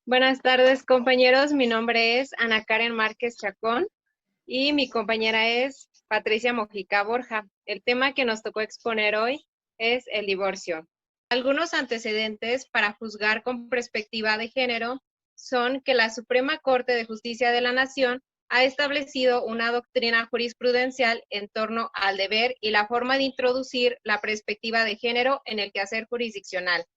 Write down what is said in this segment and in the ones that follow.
Buenas tardes, compañeros. Mi nombre es Ana Karen Márquez Chacón y mi compañera es Patricia Mojica Borja. El tema que nos tocó exponer hoy es el divorcio. Algunos antecedentes para juzgar con perspectiva de género son que la Suprema Corte de Justicia de la Nación ha establecido una doctrina jurisprudencial en torno al deber y la forma de introducir la perspectiva de género en el quehacer jurisdiccional.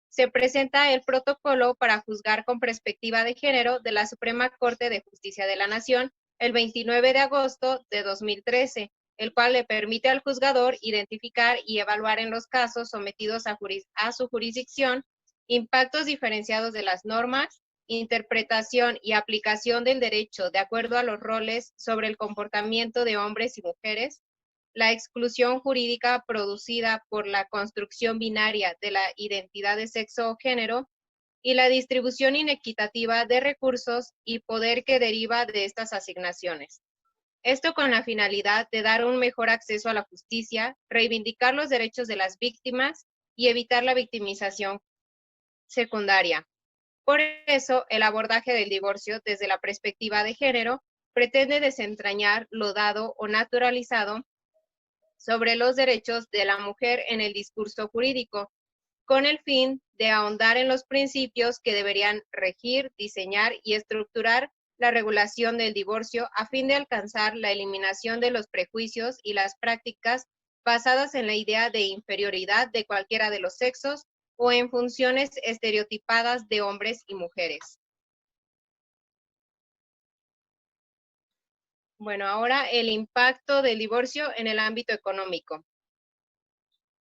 Se presenta el protocolo para juzgar con perspectiva de género de la Suprema Corte de Justicia de la Nación el 29 de agosto de 2013, el cual le permite al juzgador identificar y evaluar en los casos sometidos a su jurisdicción impactos diferenciados de las normas, interpretación y aplicación del derecho de acuerdo a los roles sobre el comportamiento de hombres y mujeres, la exclusión jurídica producida por la construcción binaria de la identidad de sexo o género y la distribución inequitativa de recursos y poder que deriva de estas asignaciones. Esto con la finalidad de dar un mejor acceso a la justicia, reivindicar los derechos de las víctimas y evitar la victimización secundaria. Por eso, el abordaje del divorcio desde la perspectiva de género pretende desentrañar lo dado o naturalizado sobre los derechos de la mujer en el discurso jurídico, con el fin de ahondar en los principios que deberían regir, diseñar y estructurar la regulación del divorcio a fin de alcanzar la eliminación de los prejuicios y las prácticas basadas en la idea de inferioridad de cualquiera de los sexos o en funciones estereotipadas de hombres y mujeres. Bueno, ahora el impacto del divorcio en el ámbito económico.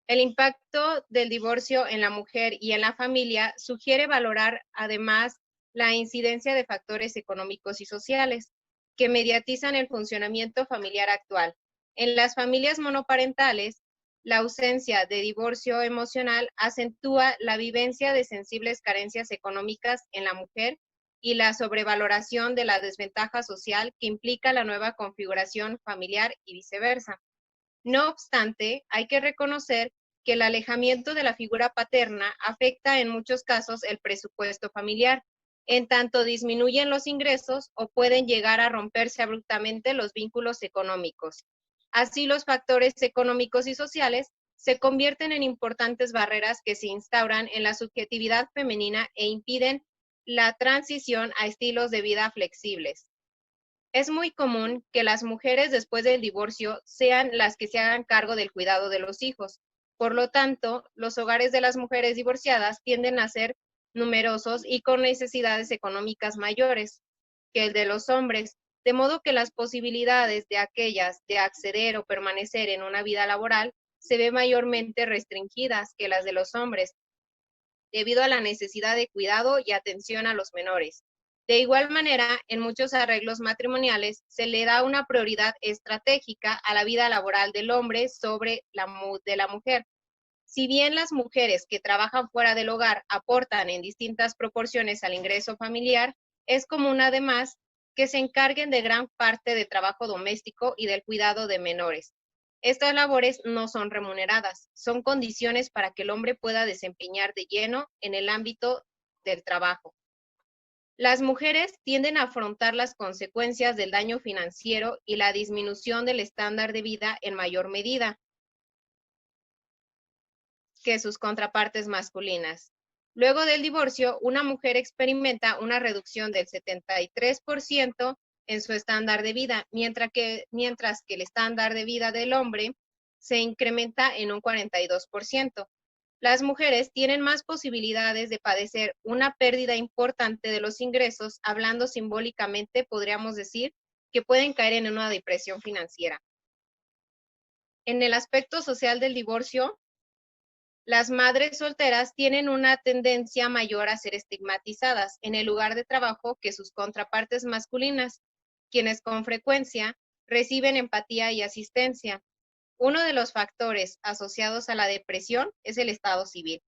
El impacto del divorcio en la mujer y en la familia sugiere valorar además la incidencia de factores económicos y sociales que mediatizan el funcionamiento familiar actual. En las familias monoparentales, la ausencia de divorcio emocional acentúa la vivencia de sensibles carencias económicas en la mujer y la sobrevaloración de la desventaja social que implica la nueva configuración familiar y viceversa. No obstante, hay que reconocer que el alejamiento de la figura paterna afecta en muchos casos el presupuesto familiar, en tanto disminuyen los ingresos o pueden llegar a romperse abruptamente los vínculos económicos. Así, los factores económicos y sociales se convierten en importantes barreras que se instauran en la subjetividad femenina e impiden la transición a estilos de vida flexibles. Es muy común que las mujeres después del divorcio sean las que se hagan cargo del cuidado de los hijos. Por lo tanto, los hogares de las mujeres divorciadas tienden a ser numerosos y con necesidades económicas mayores que el de los hombres, de modo que las posibilidades de aquellas de acceder o permanecer en una vida laboral se ven mayormente restringidas que las de los hombres, debido a la necesidad de cuidado y atención a los menores. De igual manera, en muchos arreglos matrimoniales se le da una prioridad estratégica a la vida laboral del hombre sobre la de la mujer. Si bien las mujeres que trabajan fuera del hogar aportan en distintas proporciones al ingreso familiar, es común además que se encarguen de gran parte de trabajo doméstico y del cuidado de menores. Estas labores no son remuneradas, son condiciones para que el hombre pueda desempeñar de lleno en el ámbito del trabajo. Las mujeres tienden a afrontar las consecuencias del daño financiero y la disminución del estándar de vida en mayor medida que sus contrapartes masculinas. Luego del divorcio, una mujer experimenta una reducción del 73% en su estándar de vida, mientras que el estándar de vida del hombre se incrementa en un 42%. Las mujeres tienen más posibilidades de padecer una pérdida importante de los ingresos, hablando simbólicamente, podríamos decir que pueden caer en una depresión financiera. En el aspecto social del divorcio, las madres solteras tienen una tendencia mayor a ser estigmatizadas en el lugar de trabajo que sus contrapartes masculinas, quienes con frecuencia reciben empatía y asistencia. Uno de los factores asociados a la depresión es el estado civil,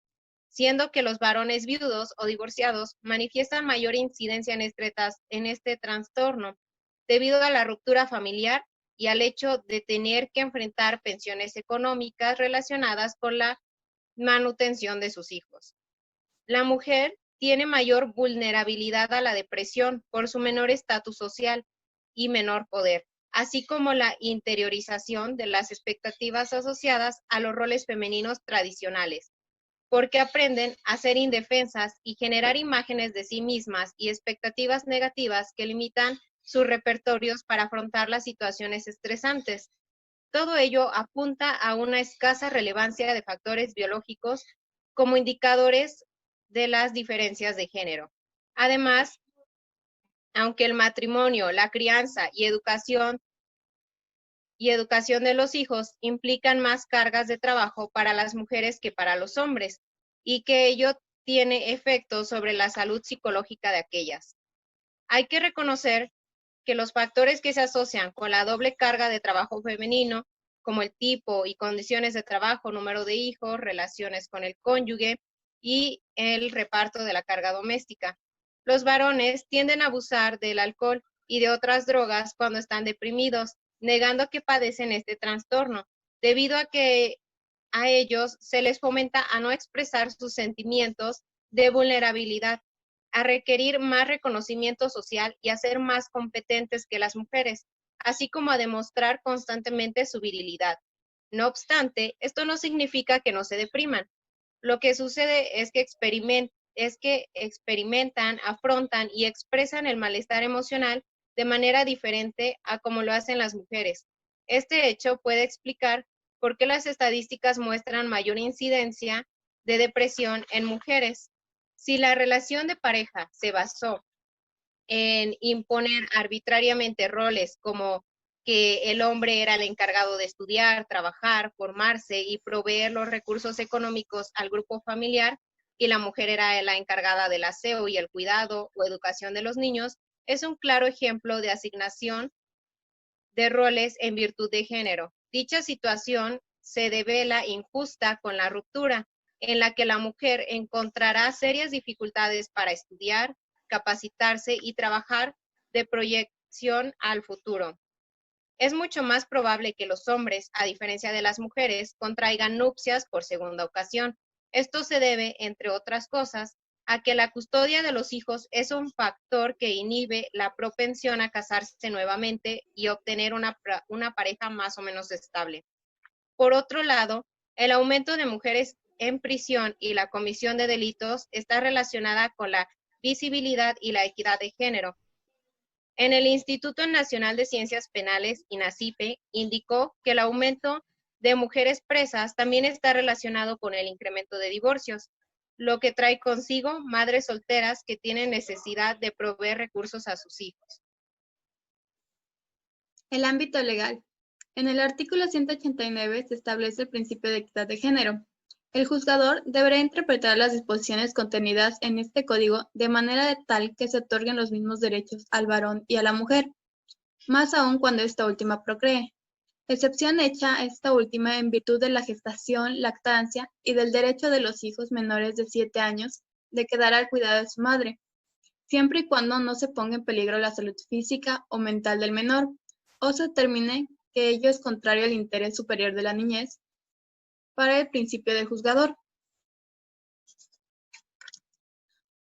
siendo que los varones viudos o divorciados manifiestan mayor incidencia en este trastorno debido a la ruptura familiar y al hecho de tener que enfrentar pensiones económicas relacionadas con la manutención de sus hijos. La mujer tiene mayor vulnerabilidad a la depresión por su menor estatus social y menor poder, así como la interiorización de las expectativas asociadas a los roles femeninos tradicionales, porque aprenden a ser indefensas y generar imágenes de sí mismas y expectativas negativas que limitan sus repertorios para afrontar las situaciones estresantes. Todo ello apunta a una escasa relevancia de factores biológicos como indicadores de las diferencias de género. Además, aunque el matrimonio, la crianza y educación de los hijos implican más cargas de trabajo para las mujeres que para los hombres, y que ello tiene efectos sobre la salud psicológica de aquellas. Hay que reconocer que los factores que se asocian con la doble carga de trabajo femenino, como el tipo y condiciones de trabajo, número de hijos, relaciones con el cónyuge y el reparto de la carga doméstica. Los varones tienden a abusar del alcohol y de otras drogas cuando están deprimidos, negando que padecen este trastorno, debido a que a ellos se les fomenta a no expresar sus sentimientos de vulnerabilidad, a requerir más reconocimiento social y a ser más competentes que las mujeres, así como a demostrar constantemente su virilidad. No obstante, esto no significa que no se depriman. Lo que sucede es que experimentan, afrontan y expresan el malestar emocional de manera diferente a como lo hacen las mujeres. Este hecho puede explicar por qué las estadísticas muestran mayor incidencia de depresión en mujeres. Si la relación de pareja se basó en imponer arbitrariamente roles como que el hombre era el encargado de estudiar, trabajar, formarse y proveer los recursos económicos al grupo familiar, y la mujer era la encargada del aseo y el cuidado o educación de los niños, es un claro ejemplo de asignación de roles en virtud de género. Dicha situación se devela injusta con la ruptura, en la que la mujer encontrará serias dificultades para estudiar, capacitarse y trabajar de proyección al futuro. Es mucho más probable que los hombres, a diferencia de las mujeres, contraigan nupcias por segunda ocasión. Esto se debe, entre otras cosas, a que la custodia de los hijos es un factor que inhibe la propensión a casarse nuevamente y obtener una pareja más o menos estable. Por otro lado, el aumento de mujeres en prisión y la comisión de delitos está relacionada con la visibilidad y la equidad de género. En el Instituto Nacional de Ciencias Penales, INACIPE, indicó que el aumento de mujeres presas también está relacionado con el incremento de divorcios, lo que trae consigo madres solteras que tienen necesidad de proveer recursos a sus hijos. El ámbito legal. En el artículo 189 se establece el principio de equidad de género. El juzgador deberá interpretar las disposiciones contenidas en este código de manera tal que se otorguen los mismos derechos al varón y a la mujer, más aún cuando esta última procree, excepción hecha a esta última en virtud de la gestación, lactancia y del derecho de los hijos menores de 7 años de quedar al cuidado de su madre, siempre y cuando no se ponga en peligro la salud física o mental del menor, o se determine que ello es contrario al interés superior de la niñez para el principio del juzgador.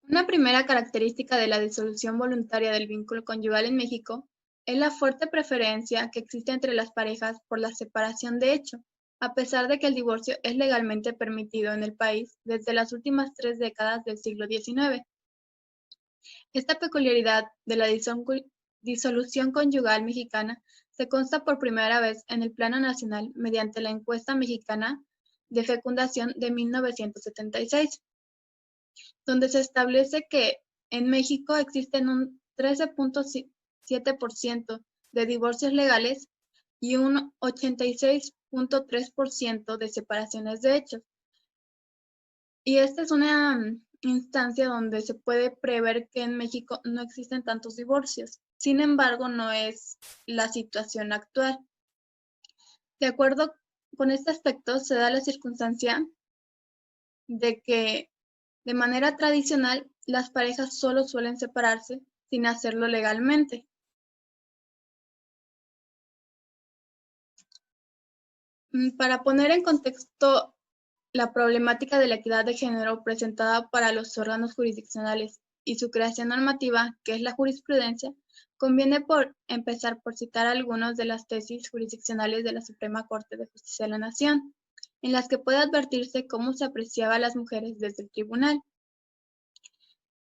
Una primera característica de la disolución voluntaria del vínculo conyugal en México es la fuerte preferencia que existe entre las parejas por la separación de hecho, a pesar de que el divorcio es legalmente permitido en el país desde las últimas 3 décadas del siglo XIX. Esta peculiaridad de la disolución conyugal mexicana se consta por primera vez en el plano nacional mediante la Encuesta Mexicana de Fecundación de 1976, donde se establece que en México existen un 13.7% de divorcios legales y un 86.3% de separaciones de hechos. Y esta es una instancia donde se puede prever que en México no existen tantos divorcios. Sin embargo, no es la situación actual. De acuerdo con este aspecto, se da la circunstancia de que de manera tradicional las parejas solo suelen separarse sin hacerlo legalmente. Para poner en contexto la problemática de la equidad de género presentada para los órganos jurisdiccionales y su creación normativa, que es la jurisprudencia, conviene empezar por citar algunas de las tesis jurisdiccionales de la Suprema Corte de Justicia de la Nación, en las que puede advertirse cómo se apreciaba a las mujeres desde el tribunal.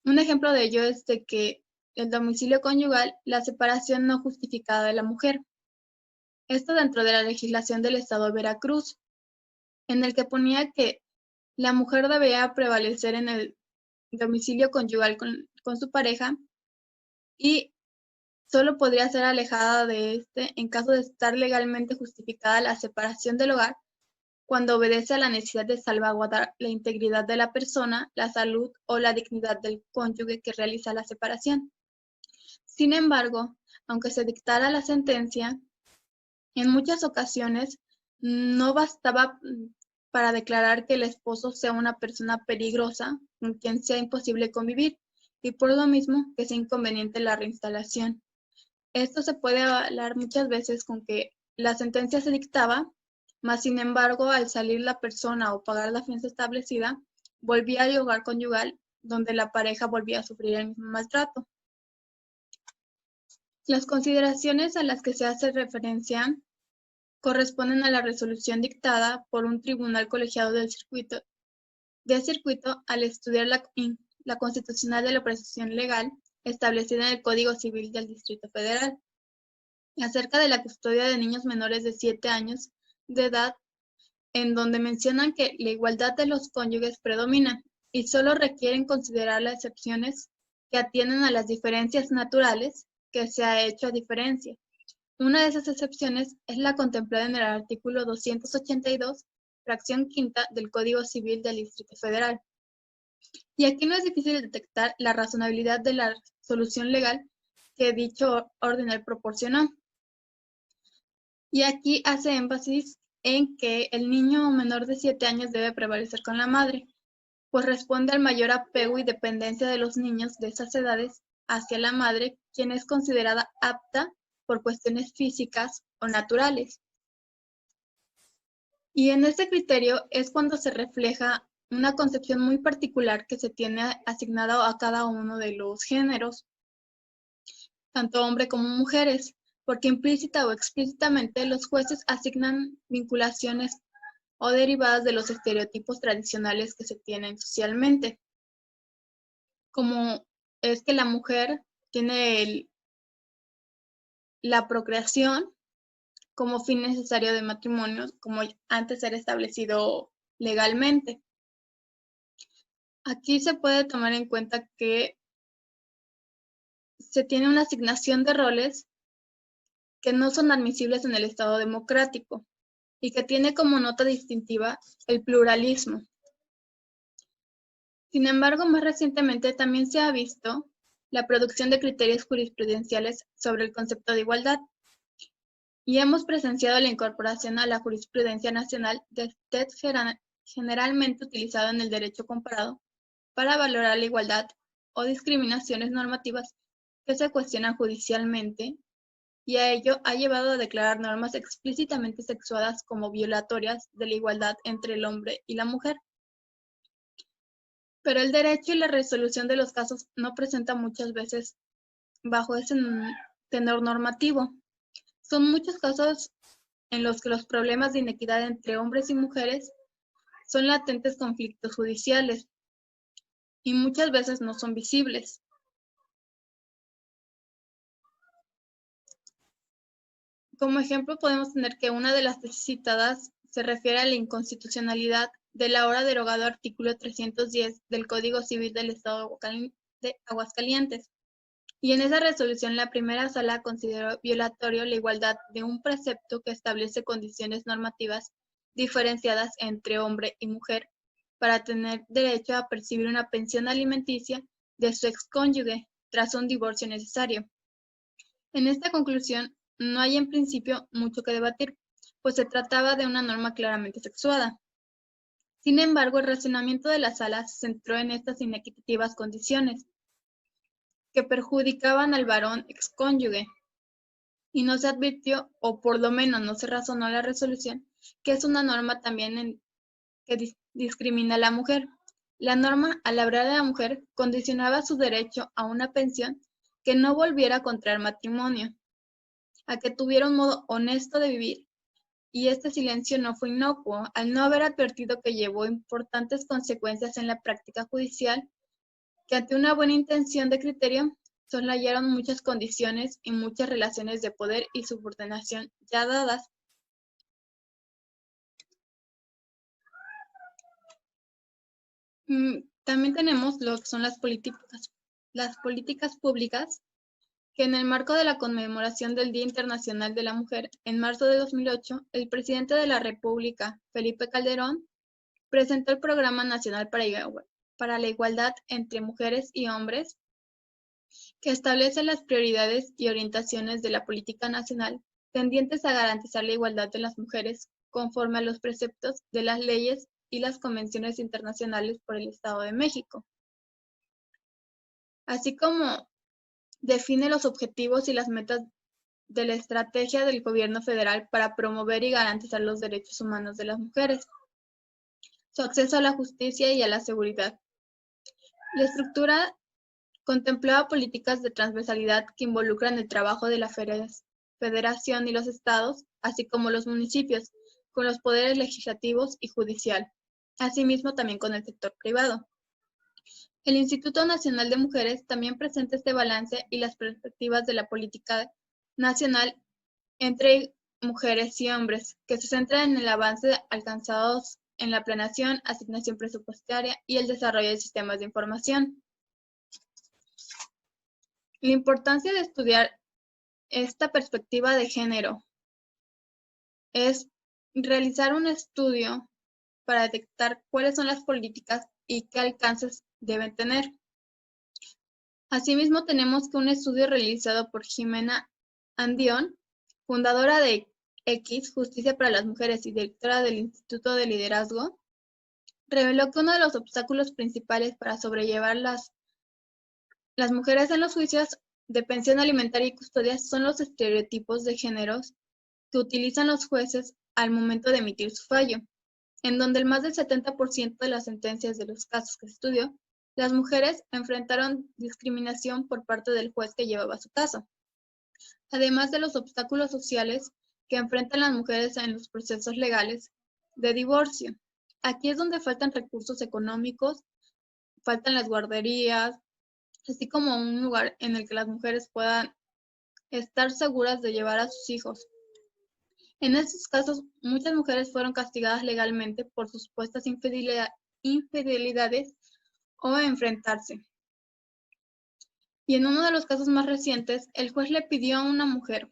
Un ejemplo de ello es de que el domicilio conyugal, la separación no justificada de la mujer. Esto dentro de la legislación del Estado de Veracruz, en el que ponía que la mujer debía prevalecer en el domicilio conyugal con su pareja y solo podría ser alejada de este en caso de estar legalmente justificada la separación del hogar cuando obedece a la necesidad de salvaguardar la integridad de la persona, la salud o la dignidad del cónyuge que realiza la separación. Sin embargo, aunque se dictara la sentencia, en muchas ocasiones no bastaba para declarar que el esposo sea una persona peligrosa con quien sea imposible convivir y por lo mismo que sea inconveniente la reinstalación. Esto se puede avalar muchas veces con que la sentencia se dictaba, mas sin embargo al salir la persona o pagar la fianza establecida, volvía al hogar conyugal donde la pareja volvía a sufrir el mismo maltrato. Las consideraciones a las que se hace referencia corresponden a la resolución dictada por un tribunal colegiado de circuito al estudiar la constitucional de la procesión legal establecida en el Código Civil del Distrito Federal acerca de la custodia de niños menores de 7 años de edad, en donde mencionan que la igualdad de los cónyuges predomina y solo requieren considerar las excepciones que atienden a las diferencias naturales que se ha hecho a diferencia. Una de esas excepciones es la contemplada en el artículo 282, fracción quinta del Código Civil del Distrito Federal. Y aquí no es difícil detectar la razonabilidad de la solución legal que dicho orden proporcionó. Y aquí hace énfasis en que el niño menor de 7 años debe prevalecer con la madre, pues responde al mayor apego y dependencia de los niños de esas edades hacia la madre, quien es considerada apta por cuestiones físicas o naturales. Y en este criterio es cuando se refleja una concepción muy particular que se tiene asignada a cada uno de los géneros, tanto hombres como mujeres, porque implícita o explícitamente los jueces asignan vinculaciones o derivadas de los estereotipos tradicionales que se tienen socialmente, como es que la mujer tiene la procreación como fin necesario de matrimonio, como antes era establecido legalmente. Aquí se puede tomar en cuenta que se tiene una asignación de roles que no son admisibles en el Estado democrático y que tiene como nota distintiva el pluralismo. Sin embargo, más recientemente también se ha visto la producción de criterios jurisprudenciales sobre el concepto de igualdad y hemos presenciado la incorporación a la jurisprudencia nacional del test generalmente utilizado en el derecho comparado para valorar la igualdad o discriminaciones normativas que se cuestionan judicialmente, y a ello ha llevado a declarar normas explícitamente sexuadas como violatorias de la igualdad entre el hombre y la mujer. Pero el derecho y la resolución de los casos no presenta muchas veces bajo ese tenor normativo. Son muchos casos en los que los problemas de inequidad entre hombres y mujeres son latentes conflictos judiciales y muchas veces no son visibles. Como ejemplo, podemos tener que una de las tesis citadas se refiere a la inconstitucionalidad del ahora derogado artículo 310 del Código Civil del Estado de Aguascalientes. Y en esa resolución la primera sala consideró violatorio la igualdad de un precepto que establece condiciones normativas diferenciadas entre hombre y mujer para tener derecho a percibir una pensión alimenticia de su excónyuge tras un divorcio necesario. En esta conclusión no hay en principio mucho que debatir, pues se trataba de una norma claramente sexuada. Sin embargo, el razonamiento de la sala se centró en estas inequitativas condiciones que perjudicaban al varón excónyuge, y no se advirtió, o por lo menos no se razonó la resolución, que es una norma también que discrimina a la mujer. La norma, al hablar de la mujer, condicionaba su derecho a una pensión que no volviera a contraer matrimonio, a que tuviera un modo honesto de vivir, y este silencio no fue inocuo, al no haber advertido que llevó importantes consecuencias en la práctica judicial, que ante una buena intención de criterio, soslayaron muchas condiciones y muchas relaciones de poder y subordinación ya dadas. También tenemos lo que son las políticas públicas, que en el marco de la conmemoración del Día Internacional de la Mujer, en marzo de 2008, el presidente de la República, Felipe Calderón, presentó el Programa Nacional para la Igualdad entre Mujeres y Hombres, que establece las prioridades y orientaciones de la política nacional tendientes a garantizar la igualdad de las mujeres conforme a los preceptos de las leyes y las convenciones internacionales por el Estado de México, así como define los objetivos y las metas de la estrategia del gobierno federal para promover y garantizar los derechos humanos de las mujeres, su acceso a la justicia y a la seguridad. La estructura contemplaba políticas de transversalidad que involucran el trabajo de la Federación y los estados, así como los municipios, con los poderes legislativos y judicial, asimismo también con el sector privado. El Instituto Nacional de Mujeres también presenta este balance y las perspectivas de la política nacional entre mujeres y hombres, que se centra en el avance alcanzados en la planeación, asignación presupuestaria y el desarrollo de sistemas de información. La importancia de estudiar esta perspectiva de género es realizar un estudio para detectar cuáles son las políticas y qué alcances deben tener. Asimismo, tenemos que un estudio realizado por Jimena Andión, fundadora de X, Justicia para las Mujeres y directora del Instituto de Liderazgo, reveló que uno de los obstáculos principales para sobrellevar las mujeres en los juicios de pensión alimentaria y custodia son los estereotipos de géneros que utilizan los jueces al momento de emitir su fallo, en donde el más del 70% de las sentencias de los casos que estudió, las mujeres enfrentaron discriminación por parte del juez que llevaba su caso, además de los obstáculos sociales que enfrentan las mujeres en los procesos legales de divorcio. Aquí es donde faltan recursos económicos, faltan las guarderías, así como un lugar en el que las mujeres puedan estar seguras de llevar a sus hijos. En estos casos, muchas mujeres fueron castigadas legalmente por sus supuestas infidelidades o enfrentarse. Y en uno de los casos más recientes, el juez le pidió a una mujer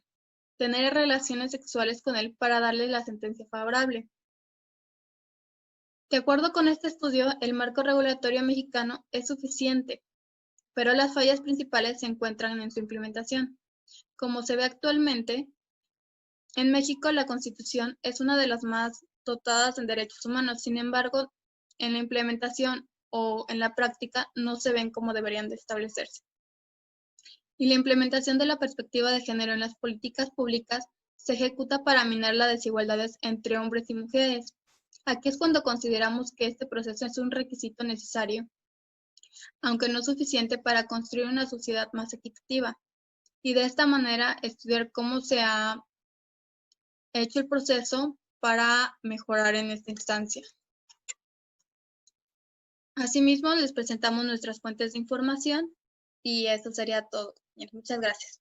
tener relaciones sexuales con él para darle la sentencia favorable. De acuerdo con este estudio, el marco regulatorio mexicano es suficiente, pero las fallas principales se encuentran en su implementación. Como se ve actualmente, en México la Constitución es una de las más dotadas en derechos humanos, sin embargo, en la implementación o en la práctica no se ven como deberían de establecerse. Y la implementación de la perspectiva de género en las políticas públicas se ejecuta para minar las desigualdades entre hombres y mujeres. Aquí es cuando consideramos que este proceso es un requisito necesario, aunque no suficiente para construir una sociedad más equitativa. Y de esta manera estudiar cómo se ha hecho el proceso para mejorar en esta instancia. Asimismo, les presentamos nuestras fuentes de información y eso sería todo. Muchas gracias.